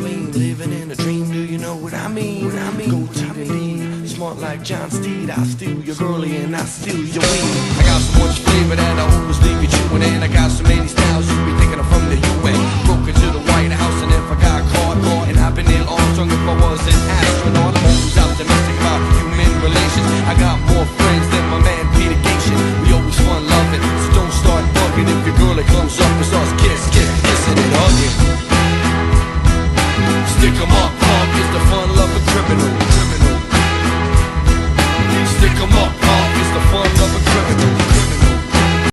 mean? Living in a dream, do you know what I mean? Go top indeed, smart like John Steed. I'll steal your girlie and I'll steal your weed. I got so much flavor that I always leave you chewing, and I got so many styles you be thinking I'm from the UN. Broke into the White House, and if I got caught, and I've been in Armstrong if I was an astronaut. I'm always optimistic about human relations. I got more friends than my man Peter Gatien. We always fun loving, so don't start bugging if your girlie comes up and starts kissing and hugging. Stick 'em up.